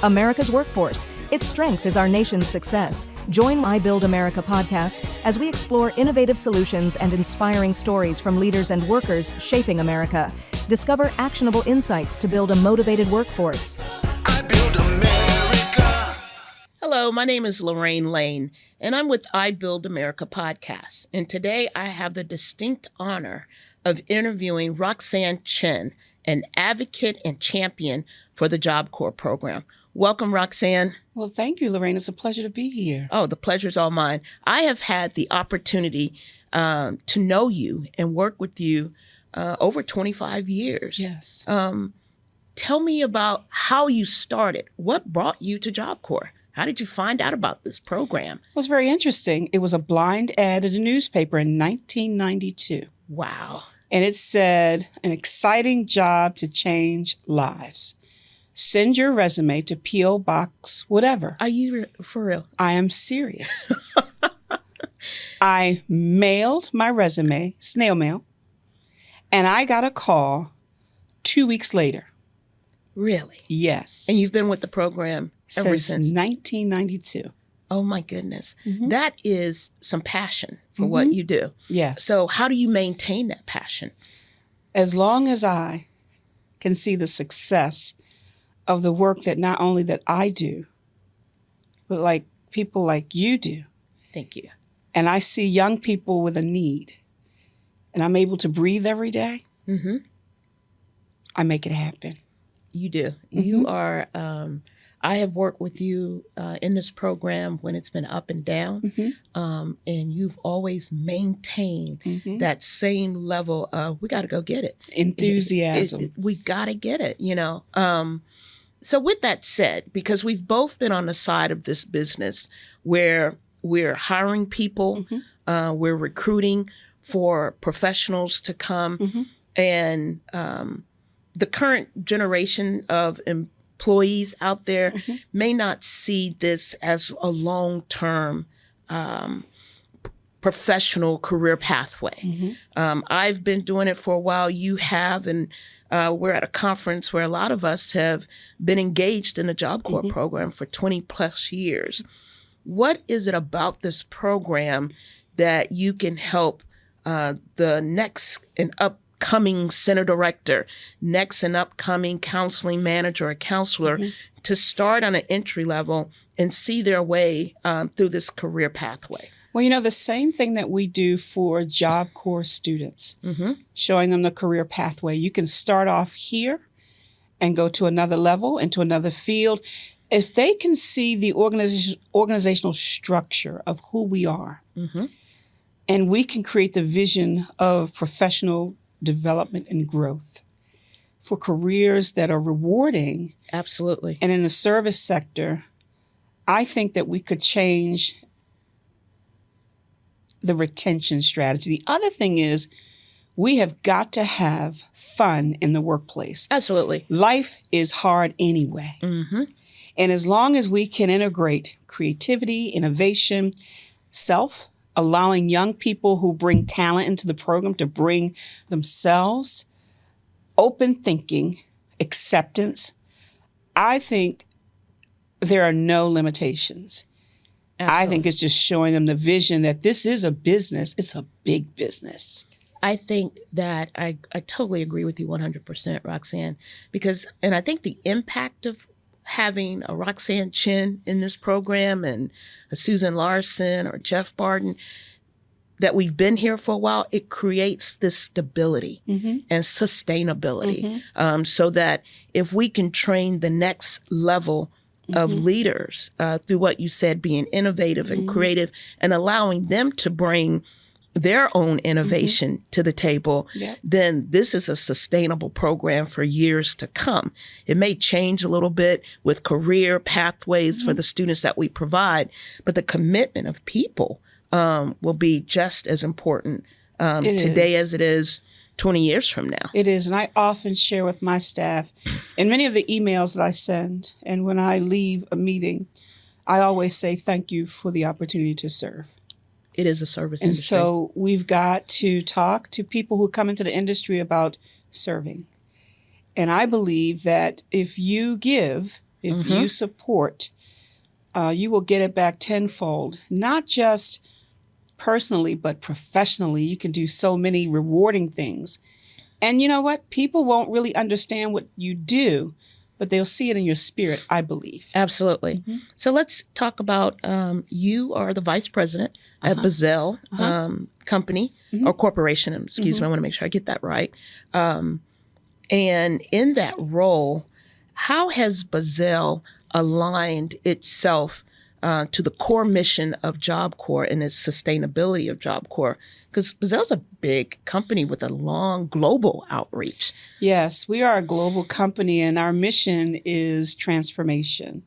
America's workforce. Its strength is our nation's success. Join iBuild America podcast as we explore innovative solutions and inspiring stories from leaders and workers shaping America. Discover actionable insights to build a motivated workforce. Hello, my name is Lorraine Lane, and I'm with iBuild America podcast. And today I have the distinct honor of interviewing Roxanne Chin, an advocate and champion for the Job Corps program. Welcome, Roxanne. Well, thank you, Lorraine. It's a pleasure to be here. Oh, the pleasure's all mine. I have had the opportunity to know you and work with you over 25 years. Yes. Tell me about how you started. What brought you to Job Corps? How did you find out about this program? It was very interesting. It was a blind ad in a newspaper in 1992. Wow. And it said, an exciting job to change lives. Send your resume to P.O. Box whatever. Are you for real? I am serious. I mailed my resume, snail mail, and I got a call 2 weeks later. Really? Yes. And you've been with the program ever since 1992. Oh my goodness. Mm-hmm. That is some passion for what you do. Yes. So how do you maintain that passion? As long as I can see the success of the work that not only that I do, but like people like you do. Thank you. And I see young people with a need, and I'm able to breathe every day, I make it happen. You do. Mm-hmm. You are, I have worked with you in this program when it's been up and down, and you've always maintained that same level of, we got to go get it. Enthusiasm. We got to get it, you know. So with that said, because we've both been on the side of this business where we're hiring people, we're recruiting for professionals to come, and the current generation of employees out there may not see this as a long-term professional career pathway. I've been doing it for a while. You have, and we're at a conference where a lot of us have been engaged in the Job Corps program for 20 plus years. What is it about this program that you can help the next and upcoming center director, next and upcoming counseling manager or counselor to start on an entry level and see their way through this career pathway? Well, you know, the same thing that we do for Job Corps students, showing them the career pathway. You can start off here and go to another level, into another field. If they can see the organizational structure of who we are, and we can create the vision of professional development and growth for careers that are rewarding. Absolutely. And in the service sector, I think that we could change the retention strategy. The other thing is we have got to have fun in the workplace. Absolutely. Life is hard anyway. And as long as we can integrate creativity, innovation, allowing young people who bring talent into the program to bring themselves, open thinking, acceptance, I think there are no limitations. Absolutely. I think it's just showing them the vision that this is a business. It's a big business. I think that I totally agree with you 100%, Roxanne, and I think the impact of having a Roxanne Chin in this program and a Susan Larson or Jeff Barton, that we've been here for a while, it creates this stability and sustainability so that if we can train the next level of leaders through what you said, being innovative and creative and allowing them to bring their own innovation to the table, then this is a sustainable program for years to come. It may change a little bit with career pathways for the students that we provide, but the commitment of people will be just as important today as it is 20 years from now. It is. And I often share with my staff in many of the emails that I send, and when I leave a meeting, I always say thank you for the opportunity to serve. It is a service industry. And so we've got to talk to people who come into the industry about serving. And I believe that if you If you support, you will get it back tenfold, not just personally, but professionally. You can do so many rewarding things. And you know what? People won't really understand what you do, but they'll see it in your spirit, I believe. Absolutely. So let's talk about, you are the vice president at Bizzell Company or Corporation, excuse me, I want to make sure I get that right. And in that role, how has Bizzell aligned itself to the core mission of Job Corps and its sustainability of Job Corps? Because Bizzell's a big company with a long global outreach. Yes, we are a global company, and our mission is transformation.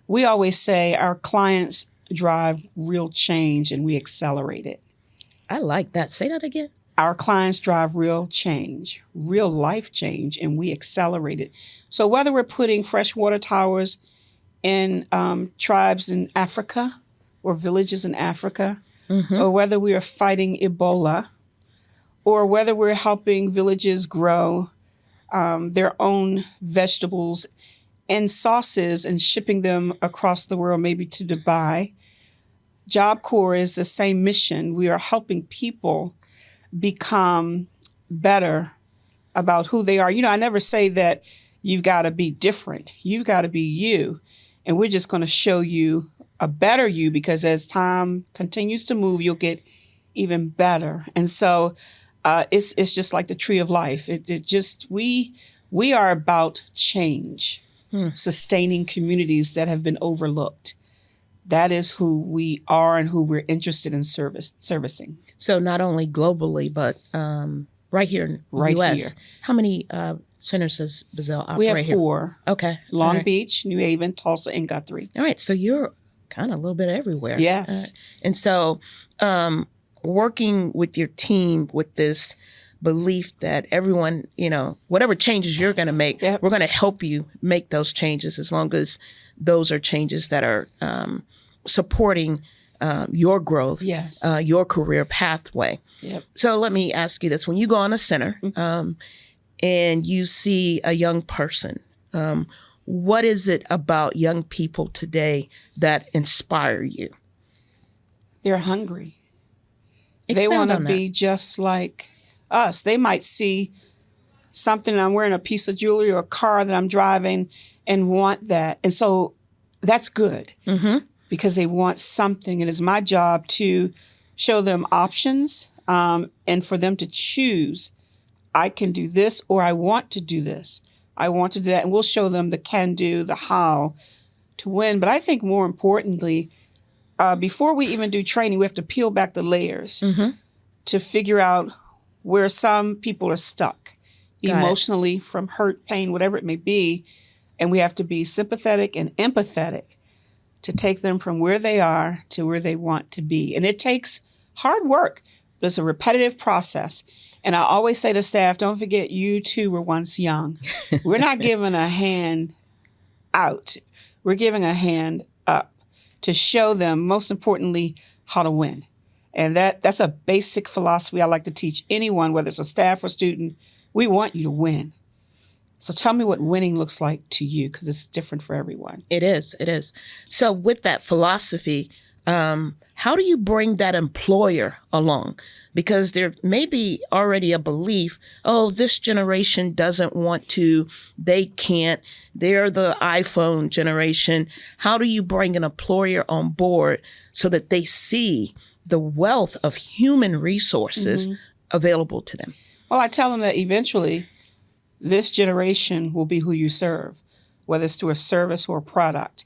We always say our clients drive real change, and we accelerate it. I like that. Say that again. Our clients drive real change, real life change, and we accelerate it. So whether we're putting freshwater towers in tribes in Africa or villages in Africa, or whether we are fighting Ebola, or whether we're helping villages grow their own vegetables and sauces and shipping them across the world, maybe to Dubai. Job Corps is the same mission. We are helping people become better about who they are. You know, I never say that you've got to be different. You've got to be you. And we're just going to show you a better you, because as time continues to move, you'll get even better. And so it's just like the tree of life. We are about change, sustaining communities that have been overlooked. That is who we are and who we're interested in servicing. So not only globally, but right here in the U.S. Here. How many centers does Bizzell operate We have here? 4. Okay. Long Beach, New Haven, Tulsa, and Guthrie. All right. So you're kind of a little bit everywhere. Yes. And so working with your team with this belief that everyone, you know, whatever changes you're going to make, we're going to help you make those changes, as long as those are changes that are supporting your growth, your career pathway. Yep. So let me ask you this. When you go on a center and you see a young person, what is it about young people today that inspire you? They're hungry. Expound they want to on be just like us. They might see something, I'm wearing a piece of jewelry or a car that I'm driving, and want that. And so that's good. Because they want something. And it's my job to show them options and for them to choose. I can do this, or I want to do this. I want to do that. And we'll show them the can do, the how to win. But I think more importantly, before we even do training, we have to peel back the layers to figure out where some people are stuck emotionally from hurt, pain, whatever it may be. And we have to be sympathetic and empathetic to take them from where they are to where they want to be. And it takes hard work, but it's a repetitive process. And I always say to staff, don't forget, you too were once young. We're not giving a hand out. We're giving a hand up to show them, most importantly, how to win. And that's a basic philosophy I like to teach anyone, whether it's a staff or student. We want you to win. So tell me what winning looks like to you, because it's different for everyone. It is. It is. So with that philosophy, how do you bring that employer along? Because there may be already a belief, oh, this generation doesn't want to, they can't, they're the iPhone generation. How do you bring an employer on board so that they see the wealth of human resources available to them? Well, I tell them that eventually this generation will be who you serve, whether it's through a service or a product.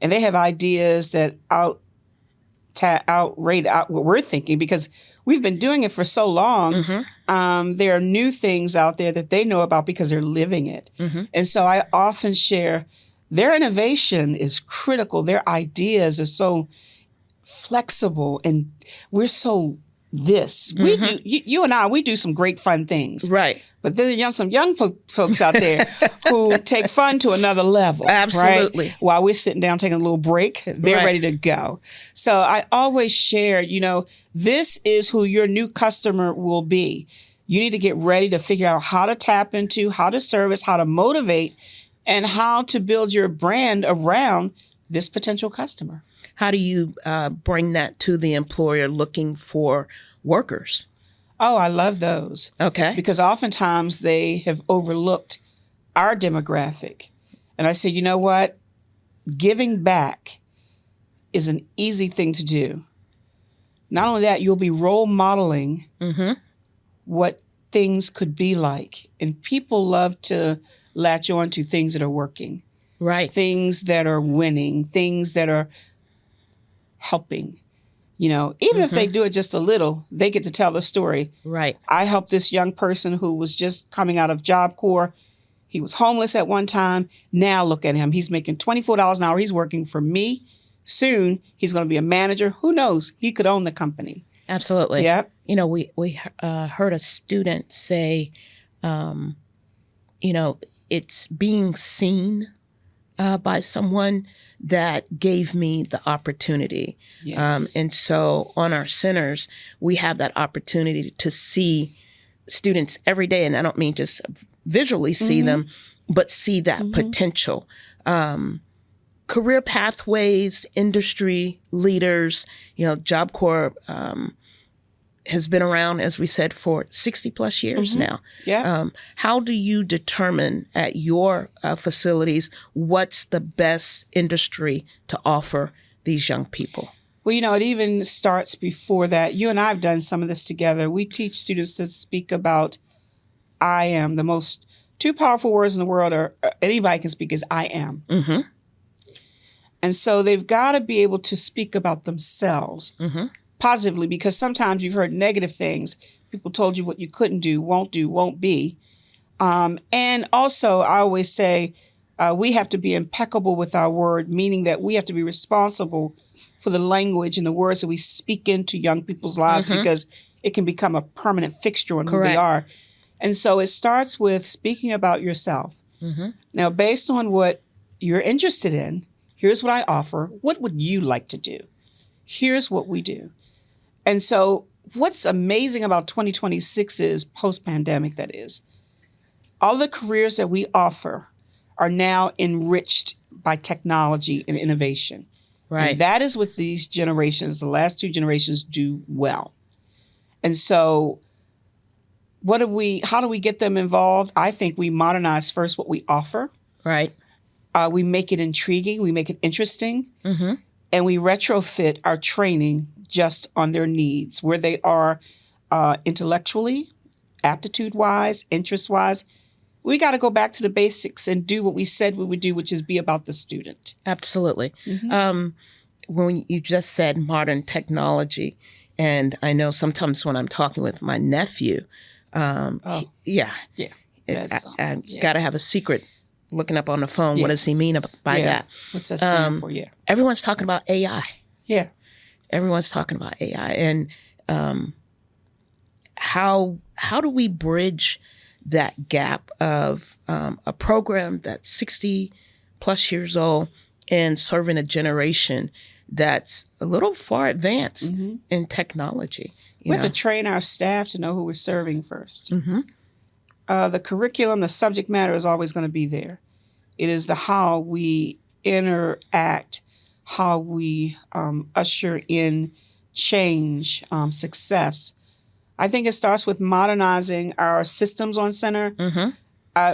And they have ideas that outrate what we're thinking, because we've been doing it for so long. There are new things out there that they know about because they're living it. And so I often share their innovation is critical. Their ideas are so flexible, and we're so this. We do, you and I, we do some great fun things. Right. But there's some young folks out there who take fun to another level. Absolutely. Right? While we're sitting down taking a little break, they're ready to go. So I always share, this is who your new customer will be. You need to get ready to figure out how to tap into, how to service, how to motivate, and how to build your brand around this potential customer. How do you bring that to the employer looking for workers? Oh, I love those. Okay. Because oftentimes they have overlooked our demographic. And I say, you know what? Giving back is an easy thing to do. Not only that, you'll be role modeling what things could be like. And people love to latch on to things that are working. Right. Things that are winning, things that are helping. You know, even if they do it just a little, they get to tell the story. Right. I helped this young person who was just coming out of Job Corps. He was homeless at one time. Now look at him. He's making $24 an hour. He's working for me. Soon, he's going to be a manager. Who knows? He could own the company. Absolutely. Yep. You know, we heard a student say, you know, it's being seen by someone that gave me the opportunity. Yes. And so on our centers, we have that opportunity to see students every day. And I don't mean just visually see them, but see that potential. Career pathways, industry leaders, you know, Job Corps has been around, as we said, for 60 plus years now. Yeah. How do you determine at your facilities what's the best industry to offer these young people? Well, you know, it even starts before that. You and I have done some of this together. We teach students to speak about I am. The most two powerful words in the world, or anybody can speak, is I am. And so they've got to be able to speak about themselves positively, because sometimes you've heard negative things. People told you what you couldn't do, won't be. And also, I always say we have to be impeccable with our word, meaning that we have to be responsible for the language and the words that we speak into young people's lives, because it can become a permanent fixture on who they are. And so it starts with speaking about yourself. Now, based on what you're interested in, here's what I offer. What would you like to do? Here's what we do. And so what's amazing about 2026 is post-pandemic, that is. All the careers that we offer are now enriched by technology and innovation. Right. And that is what these generations, the last two generations, do well. And so how do we get them involved? I think we modernize first what we offer. Right. We make it intriguing. We make it interesting. And we retrofit our training just on their needs, where they are intellectually, aptitude-wise, interest-wise. We got to go back to the basics and do what we said we would do, which is be about the student. Absolutely. When you just said modern technology, and I know sometimes when I'm talking with my nephew, I got to have a secret looking up on the phone. What does he mean by that? What's that stand for? Yeah. Everyone's talking about AI. Yeah. Everyone's talking about AI. And how do we bridge that gap of a program that's 60 plus years old and serving a generation that's a little far advanced in technology? We have to train our staff to know who we're serving first. The curriculum, the subject matter is always going to be there. It is the how we interact, how we usher in change, success. I think it starts with modernizing our systems on center.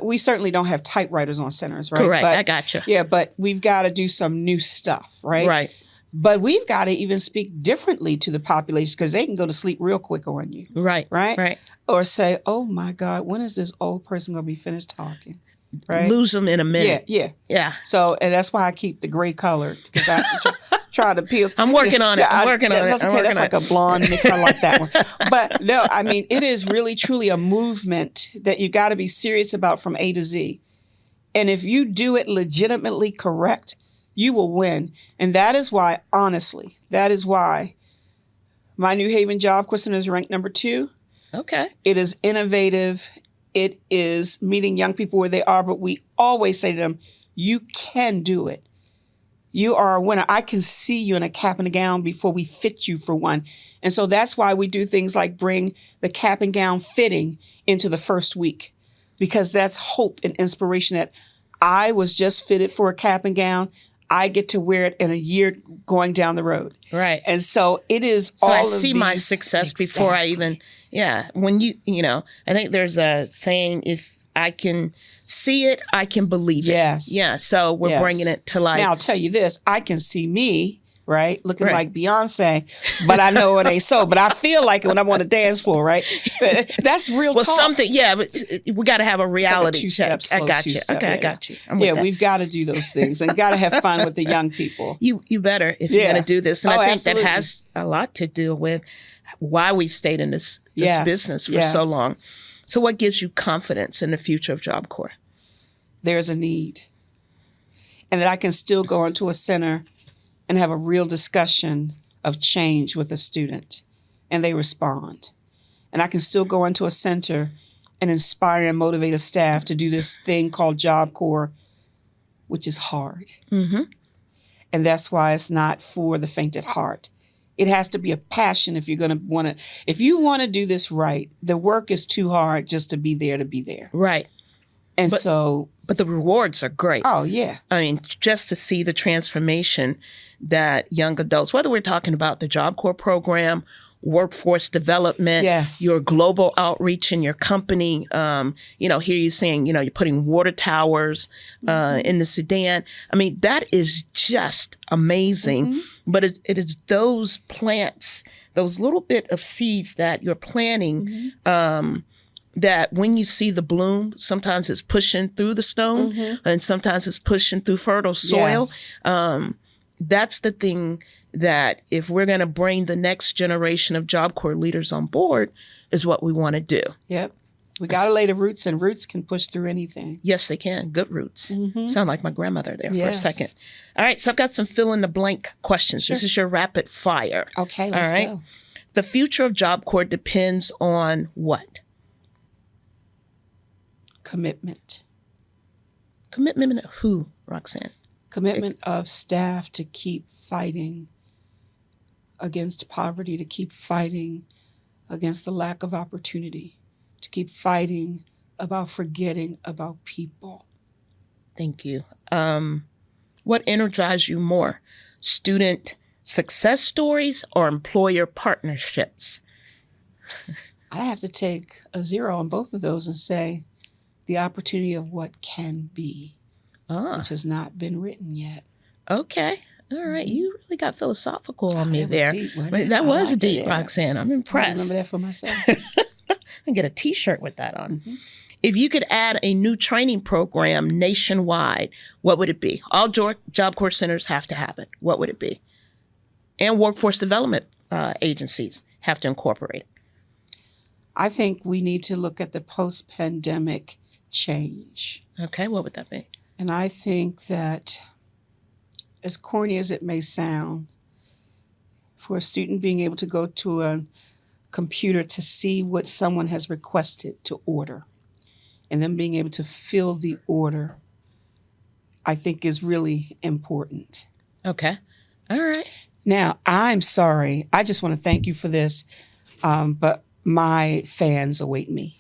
We certainly don't have typewriters on centers, right? Correct. I gotcha. Yeah, but we've got to do some new stuff, right? Right. But we've got to even speak differently to the population, because they can go to sleep real quick on you. Right. Right? Right. Or say, oh my God, when is this old person going to be finished talking? Right? Lose them in a minute. Yeah. So, and that's why I keep the gray color, because I try to peel. I'm working on it. I'm working on it. That's okay. That's like a blonde mix. I like that one. But no, I mean, it is really, truly a movement that you got to be serious about from A to Z. And if you do it legitimately correct, you will win. And that is why, honestly, my New Haven Job Corps Center is ranked number 2. Okay. It is innovative. It is meeting young people where they are, but we always say to them, you can do it. You are a winner. I can see you in a cap and a gown before we fit you for one. And so that's why we do things like bring the cap and gown fitting into the first week, because that's hope and inspiration that I was just fitted for a cap and gown. I get to wear it in a year going down the road. Right. And so it is So all I of see my success before I even, when I think there's a saying, if I can see it, I can believe it. Yes. Yeah. So we're bringing it to life. Now I'll tell you this, I can see me, right, looking like Beyonce, but I know it ain't so. But I feel like it when I'm on the dance floor, right? That's real talk. Something, but we got to have a reality two-step, check. I got you. two-step, Okay, I got you. I'm with that. We've got to do those things and got to have fun with the young people. You better if you're going to do this. And I think absolutely. that has a lot to do with why we stayed in this business for so long. So what gives you confidence in the future of Job Corps? There's a need. And that I can still go into a center and have a real discussion of change with a student, and they respond. And I can still go into a center and inspire and motivate a staff to do this thing called Job Corps, which is hard. Mm-hmm. And that's why it's not for the faint at heart. It has to be a passion if you're going to want to. If you want to do this right, the work is too hard just to be there. Right. And But the rewards are great. Oh, yeah. I mean, just to see the transformation that young adults, whether we're talking about the Job Corps program, workforce development, your global outreach in your company, here you're saying, you're putting water towers in the Sudan. I mean, that is just amazing. Mm-hmm. But it is those plants, those little bit of seeds that you're planting, that when you see the bloom, sometimes it's pushing through the stone and sometimes it's pushing through fertile soil. Yes. That's the thing that if we're going to bring the next generation of Job Corps leaders on board is what we want to do. Yep. We got to lay the roots, and roots can push through anything. Yes, they can. Good roots. Mm-hmm. Sound like my grandmother there for a second. All right. So I've got some fill in the blank questions. Sure. This is your rapid fire. Okay. Let's go. The future of Job Corps depends on what? Commitment. Commitment of who, Roxanne? Commitment of staff to keep fighting against poverty, to keep fighting against the lack of opportunity, to keep fighting about forgetting about people. Thank you. What energizes you more, student success stories or employer partnerships? I have to take a 0 on both of those and say the opportunity of what can be, which has not been written yet. Okay. All right. You really got philosophical on me there. Deep, that was deep, Roxanne. I'm impressed. I remember that for myself. I get a T-shirt with that on. Mm-hmm. If you could add a new training program nationwide, what would it be? All Job Corps centers have to have it. What would it be? And workforce development agencies have to incorporate it. I think we need to look at the post-pandemic change. Okay, what would that be? And I think that, as corny as it may sound, for a student being able to go to a computer to see what someone has requested to order and then being able to fill the order, I think is really important. Okay. All right. Now, I'm sorry. I just want to thank you for this, but my fans await me.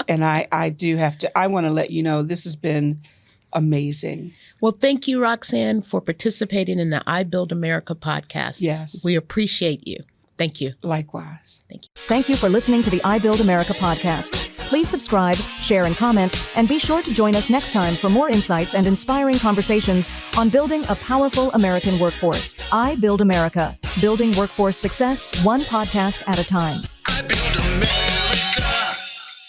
I do have to, I want to let you know this has been amazing. Well, thank you, Roxanne, for participating in the iBuild America podcast. Yes. We appreciate you. Thank you. Likewise. Thank you. Thank you for listening to the iBuild America podcast. Please subscribe, share, and comment, and be sure to join us next time for more insights and inspiring conversations on building a powerful American workforce. iBuild America, building workforce success one podcast at a time. I build America.